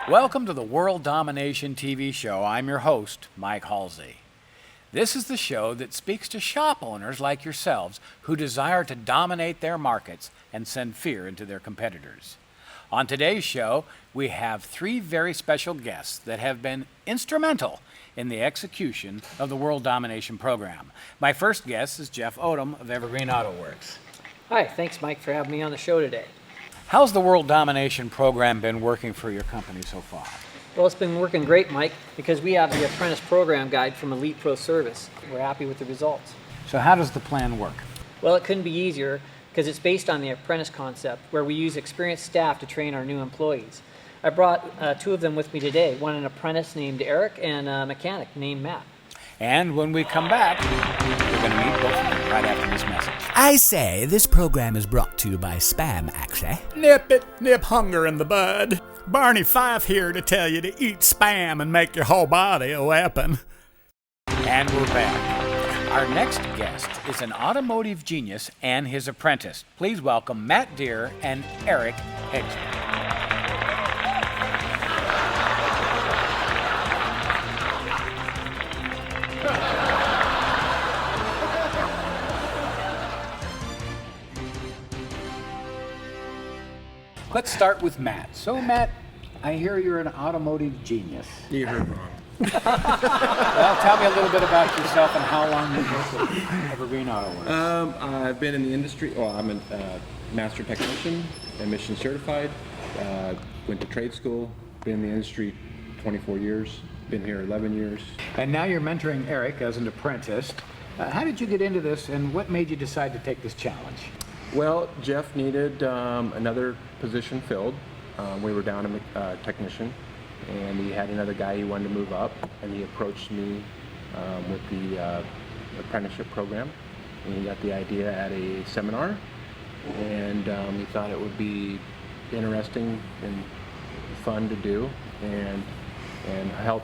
Welcome to the World Domination TV show. I'm your host, Mike Halsey. This is the show that speaks to shop owners like yourselves who desire to dominate their markets and send fear into their competitors. On today's show, we have three very special guests that have been instrumental in the execution of the World Domination program. My first guest is Jeff Odom of Evergreen Auto Works. Hi, thanks Mike for having me on the show today. How's the World Domination program been working for your company so far? Well, it's been working great, Mike, because we have the Apprentice program guide from Elite Pro Service. We're happy with the results. So how does the plan work? Well, it couldn't be easier because it's based on the Apprentice concept where we use experienced staff to train our new employees. I brought two of them with me today, one an apprentice named Eric and a mechanic named Matt. And when we come back, we're going to meet both of them right after this message. I say, this program is brought to you by Spam, actually. Nip it, nip hunger in the bud. Barney Fife here to tell you to eat Spam and make your whole body a weapon. And we're back. Our next guest is an automotive genius and his apprentice. Please welcome Matt Deere and Eric Higgs. Let's start with Matt. So, Matt, I hear you're an automotive genius. You heard wrong. Well, tell me a little bit about yourself and how long you've worked with Evergreen Auto Works. I've been in the industry. Well, I'm a master technician, emission certified. Went to trade school. Been in the industry 24 years. Been here 11 years. And now you're mentoring Eric as an apprentice. How did you get into this, and what made you decide to take this challenge? Well, Jeff needed another position filled. We were down a technician, and he had another guy he wanted to move up, and he approached me with the apprenticeship program. And he got the idea at a seminar, and he thought it would be interesting and fun to do, and help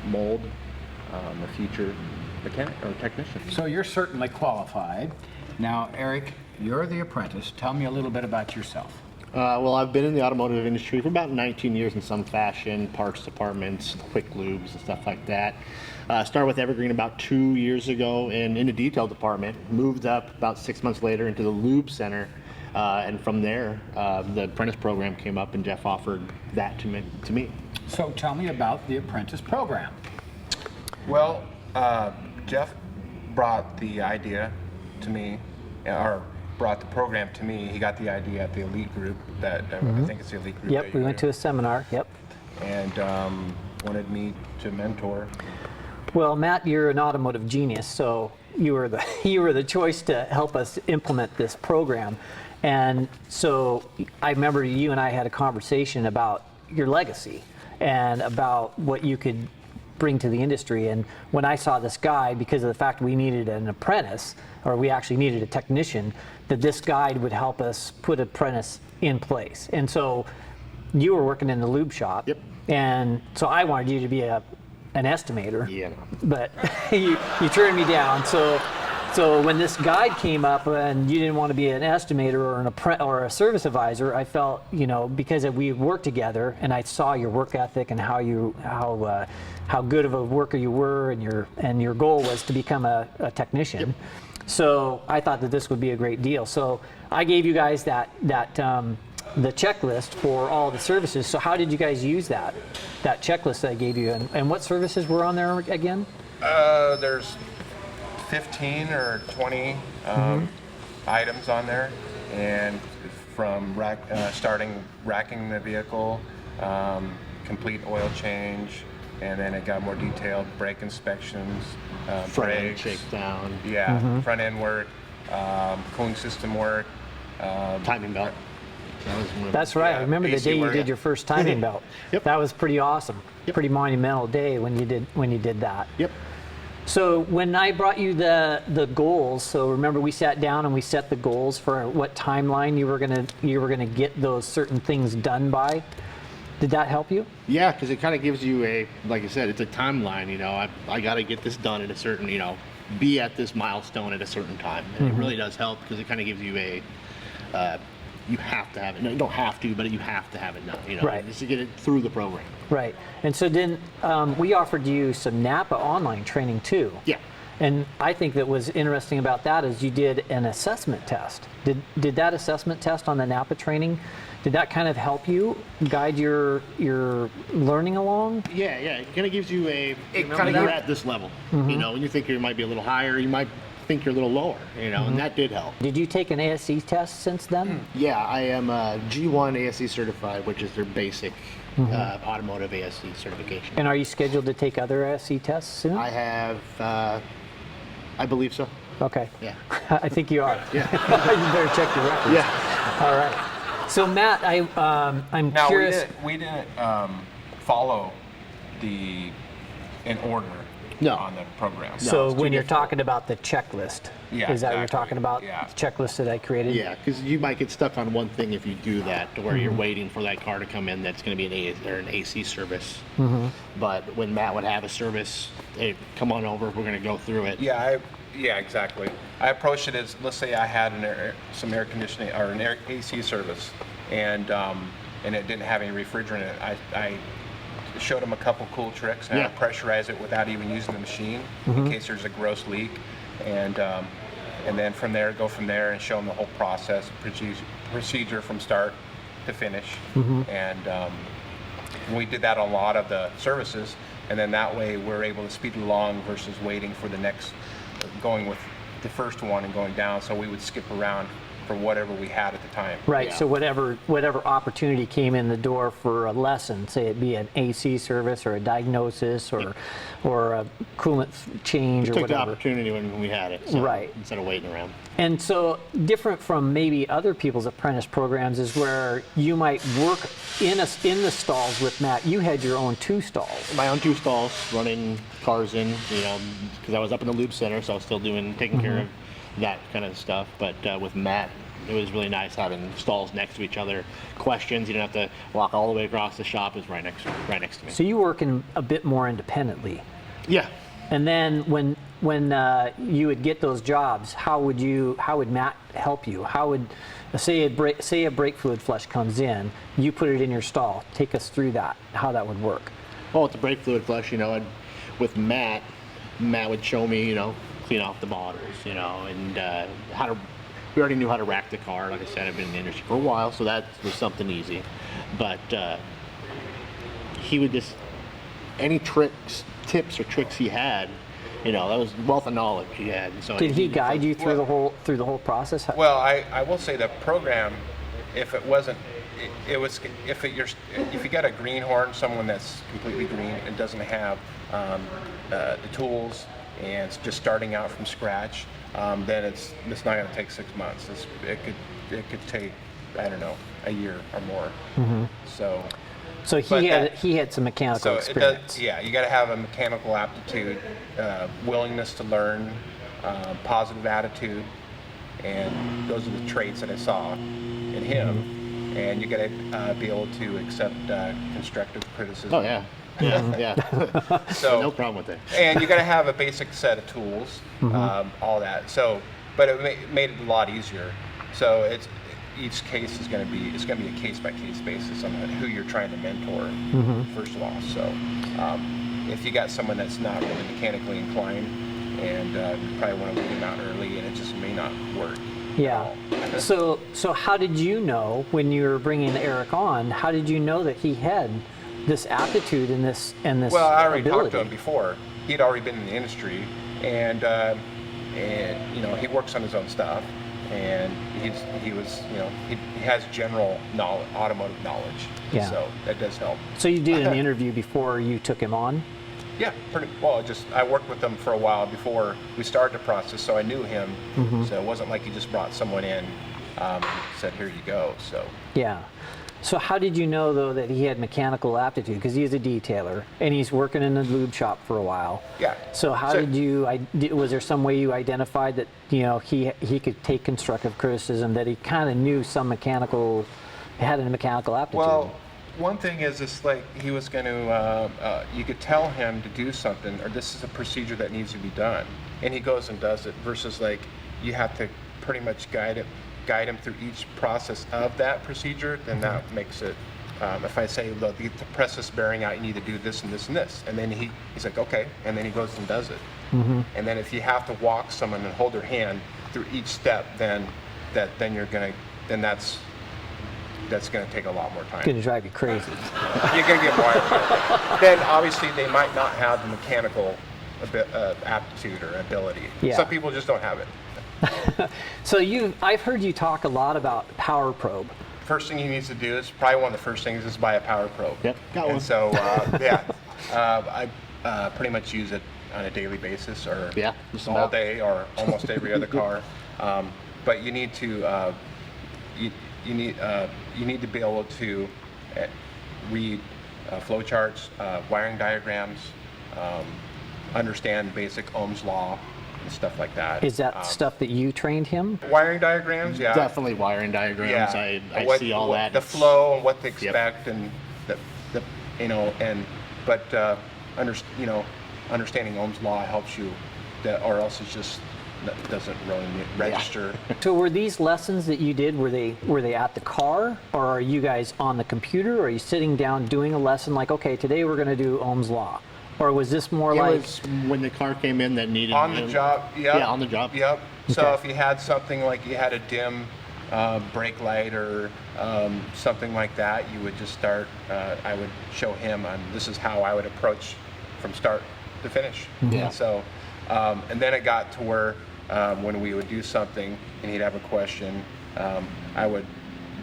mold a future mechanic or technician. So you're certainly qualified. Now, Eric, you're the apprentice. Tell me a little bit about yourself. Well, I've been in the automotive industry for about 19 years in some fashion, parts departments, quick lubes and stuff like that. Started with Evergreen about 2 years ago and in the detail department, moved up about 6 months later into the lube center. And from there, the apprentice program came up and Jeff offered that to me. So tell me about the apprentice program. Well, Jeff brought the idea to me, or brought the program to me. He got the idea at the Elite group, I think it's the Elite group. Yep, we went to a seminar, yep. And wanted me to mentor. Well, Matt, you're an automotive genius, so you were the choice to help us implement this program. And so I remember you and I had a conversation about your legacy and about what you could bring to the industry. And when I saw this guide, because of the fact we needed an apprentice, or we actually needed a technician, that this guide would help us put apprentice in place. And so you were working in the lube shop. Yep. And so I wanted you to be an estimator. Yeah. But you turned me down. So when this guide came up and you didn't want to be an estimator or a service advisor, I felt, because we worked together and I saw your work ethic and how good of a worker you were, and your goal was to become a technician. Yep. So I thought that this would be a great deal. So I gave you guys the checklist for all the services. So how did you guys use that checklist that I gave you, and what services were on there again? There's 15 or 20 items on there, and from starting racking the vehicle, complete oil change, and then it got more detailed, brake inspections, Front end brakes, shakedown. Yeah, front end work, cooling system work, Timing belt. That's right. I remember the day you did your first timing belt. Yep. That was pretty awesome. Yep. Pretty monumental day when you did that. Yep. So when I brought you the goals, so remember we sat down and we set the goals for what timeline you were gonna get those certain things done by. Did that help you? Yeah, because it kind of gives you like I said, it's a timeline. I got to get this done at a certain, be at this milestone at a certain time, and it really does help because it kind of gives you you have to have it. No, you don't have to, but you have to have it done. Right. Just to get it through the program. Right. And so then we offered you some NAPA online training too. Yeah. And I think that was interesting about that is you did an assessment test. Did that assessment test on the NAPA training, did that kind of help you guide your learning along? Yeah. It kind of gives you a. It kinda you're gives- at this level. When you think you might be a little higher, you might think you're a little lower. And that did help. Did you take an ASE test since then? Yeah, I am G1 ASE certified, which is their basic automotive ASE certification. And are you scheduled to take other ASE tests soon? I have, I believe so. Okay. Yeah. I think you are. Yeah. You better check your records. Yeah. All right. So Matt, I'm Now curious. we didn't follow in order No. on the program. So it's too when you're difficult. talking about the checklist, Yeah, is that what you're exactly. talking about? Yeah. The checklist that I created? Yeah, because you might get stuck on one thing if you do that, to where you're waiting for that car to come in that's going to be an AC service. But when Matt would have a service, hey, come on over, we're going to go through it. Yeah, exactly. I approached it as, let's say I had some air conditioning or an AC service, and it didn't have any refrigerant in it. I showed them a couple cool tricks, how to pressurize it without even using the machine in case there's a gross leak, and then go from there and show them the whole process, procedure from start to finish, and we did that on a lot of the services, and then that way we're able to speed it along versus waiting for the next, going with the first one and going down. So we would skip around for whatever we had at the time. Right. Yeah. So whatever opportunity came in the door for a lesson, say it be an AC service or a diagnosis or a coolant change or Took the whatever. opportunity when we had it, so, Right. instead of waiting around. And so different from maybe other people's apprentice programs is where you might work in the stalls with Matt. You had your own 2 stalls. My own 2 stalls, running cars in, because I was up in the lube center, so I was still taking care of that kind of stuff. But with Matt, it was really nice having stalls next to each other. Questions, you didn't have to walk all the way across the shop. It was right next to me. So you work a bit more independently. Yeah. And then when you would get those jobs, how would Matt help you? How would say a brake fluid flush comes in, you put it in your stall. Take us through that, how that would work. Well, it's a brake fluid flush, and with Matt would show me, clean off the motors, and how to. We already knew how to rack the car. Like I said, I've been in the industry for a while, so that was something easy. But he would just, any tips or tricks he had, that was wealth of knowledge he had. And so Did he guide you through the whole process? Well, I will say the program, if it wasn't, if you got a greenhorn, someone that's completely green and doesn't have the tools and it's just starting out from scratch, then it's not going to take 6 months. It could take, I don't know, a year or more. So he had some mechanical experience. You got to have a mechanical aptitude, willingness to learn, positive attitude, and those are the traits that I saw in him. And you got to be able to accept constructive criticism. Oh yeah. Yeah. So no problem with that. And you got to have a basic set of tools, all that. So, but it made it a lot easier. So each case is going to be a case by case basis on who you're trying to mentor, first of all. So if you got someone that's not really mechanically inclined, and you probably want to leave them out early, and it just may not work. Yeah. So how did you know when you were bringing Eric on? How did you know that he had this aptitude and this Well, I already ability? talked to him before. He'd already been in the industry, and he works on his own stuff, and he has general knowledge, automotive knowledge. Yeah. So that does help. So you did an interview before you took him on? Yeah, pretty well. I worked with him for a while before we started the process, so I knew him. So it wasn't like he just brought someone in, and said, "Here you go." So Yeah. So how did you know though that he had mechanical aptitude? Because he's a detailer and he's working in the lube shop for a while. Yeah. So how did you? Was there some way you identified that he could take constructive criticism, that he kind of knew had a mechanical aptitude? Well, one thing is, it's like he was going to, you could tell him to do something, or this is a procedure that needs to be done, and he goes and does it, versus like you have to pretty much guide guide him through each process of that procedure, then that makes it, if I say, look, to press this bearing out, you need to do this and this and this. And then he's like, okay. And then he goes and does it. And then if you have to walk someone and hold their hand through each step, then that's going to take a lot more time. Going to drive you crazy. You're going to get more. Then obviously they might not have the mechanical aptitude or ability. Yeah. Some people just don't have it. So I've heard you talk a lot about power probe. First thing he needs to do is probably one of the first things is buy a power probe. Yep, got one. And so I pretty much use it on a daily basis, or just all about. day, or almost every other car. But you need to you need to be able to read flow charts, wiring diagrams, understand basic Ohm's law and stuff like that. Is that stuff that you trained him? Wiring diagrams? Yeah. Definitely wiring diagrams. Yeah. I see all that. The flow and what to expect, and understanding Ohm's law helps you, or else it's just doesn't really register. So were these lessons that you did, were they at the car, or are you guys on the computer, or are you sitting down doing a lesson like, okay, today we're going to do Ohm's law? Or was this more It like... was when the car came in that needed... On the job, yep. Yeah, on the job. Yep. So Okay. if you had something like you had a dim brake light or something like that, you would just start, I would show him on this is how I would approach from start to finish. Yeah. And so, and then it got to where when we would do something and he'd have a question, I would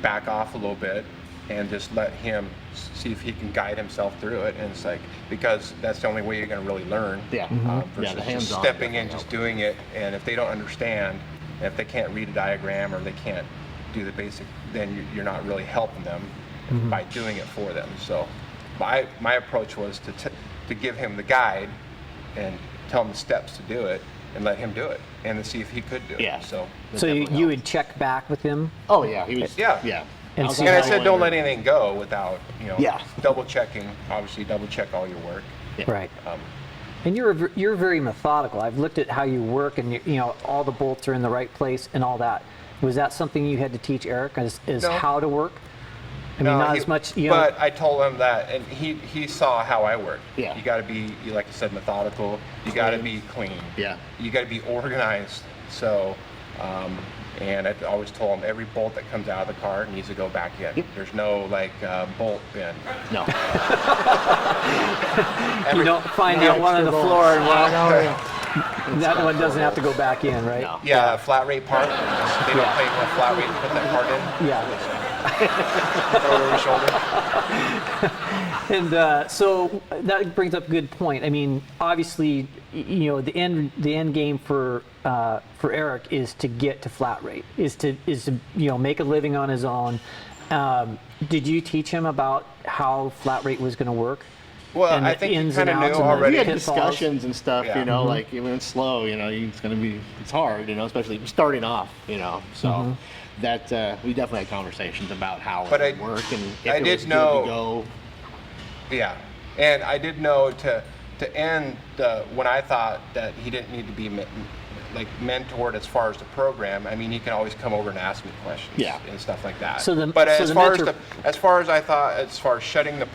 back off a little bit and just let him see if he can guide himself through it. And it's like, because that's the only way you're going to really learn. Yeah. Versus the just hands-on stepping in, definitely just help. doing it. And if they don't understand, and if they can't read a diagram or they can't do the basic, then you're not really helping them by doing it for them. So my approach was to give him the guide and tell him the steps to do it and let him do it and to see if he could do it. Yeah. So you would check back with him? Oh, yeah. He was... Yeah. Yeah. And was see like, And I "How said, do don't let learn?" anything go without, Yeah. double checking. Obviously, double check all your work. Right. Um, And you're very methodical. I've looked at how you work, and all the bolts are in the right place and all that. Was that something you had to teach Eric, is No. how to work? I mean, not as much, But I told him that, and he saw how I work. Yeah. You got to be, like I said, methodical. You got to be clean. Yeah. You got to be organized. So, and I always told him every bolt that comes out of the car needs to go back in. Yep. There's no bolt bin. No. you don't find out one on the floor and that one doesn't have to go back in, right? No. Yeah, flat rate part. They don't pay for a flat rate to put that part in. Yeah. Throw it over the shoulder. And so that brings up a good point. I mean, obviously, the end game for Eric is to get to flat rate, is to make a living on his own. Did you teach him about how flat rate was going to work? Well, And I the think he ins kind and of knew outs and the already. We had pitfalls? discussions and stuff, Yeah. like even it's slow, it's hard, especially starting off, so that we definitely had conversations about how But it would work and if I it did was know- good to go. Yeah, and I did know to end when I thought that he didn't need to be mentored as far as the program. I mean, he can always come over and ask me questions, Yeah. and stuff like that. So the- but so as the far mentor- as far as I thought, as far as shutting the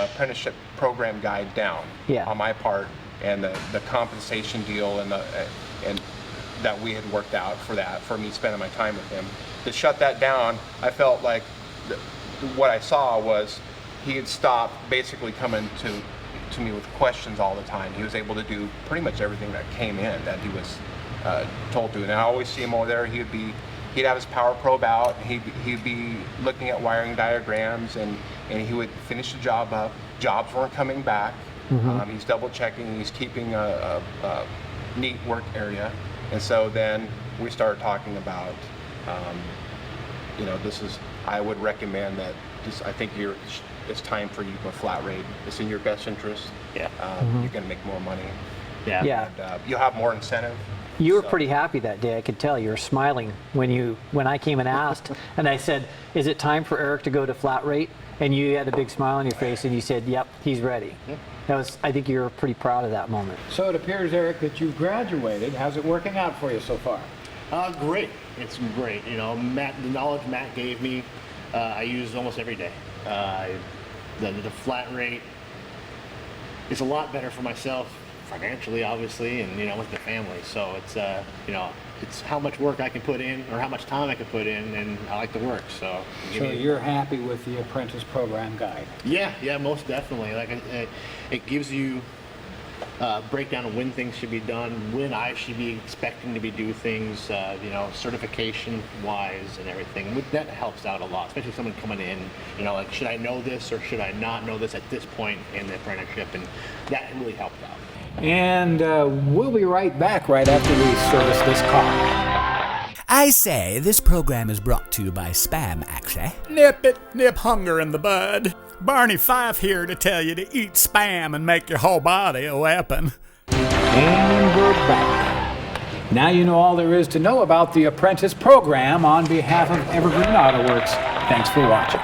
apprenticeship program guide down, Yeah. on my part, and the compensation deal and that we had worked out for me spending my time with him, to shut that down, I felt like what I saw was he had stopped basically coming to me with questions all the time. He was able to do pretty much everything that came in that he was told to. And I always see him over there. He'd have his power probe out. He'd be looking at wiring diagrams, and he would finish the job up. Jobs weren't coming back. He's double checking. He's keeping a neat work area. And so then we started talking about, I would recommend that I think it's time for you to go flat rate. It's in your best interest. Yeah. You're going to make more money. Yeah. Yeah. And, you'll have more incentive. You were So- pretty happy that day. I could tell you were smiling when I came and asked, and I said, "Is it time for Eric to go to flat rate?" And you had a big smile on your face, and you said, "Yep, he's ready." I think you were pretty proud of that moment. So it appears, Eric, that you've graduated. How's it working out for you so far? Great. It's great. You know, the knowledge Matt gave me, I use almost every day. The flat rate is a lot better for myself financially, obviously, and, you know, with the family. So it's, you know, it's how much work I can put in or how much time I can put in, and I like to work. So you're happy with the Apprentice program guide? Yeah, most definitely. Like it gives you breakdown of when things should be done, when I should be expecting to be do things, you know, certification wise and everything. That helps out a lot, especially someone coming in, you know, like, should I know this or should I not know this at this point in the apprenticeship? And that really helped out. And we'll be right back right after we service this car. I say, this program is brought to you by Spam, actually. Nip hunger in the bud. Barney Fife here to tell you to eat Spam and make your whole body a weapon. And we're back. Now you know all there is to know about the Apprentice program. On behalf of Evergreen Auto Works, thanks for watching.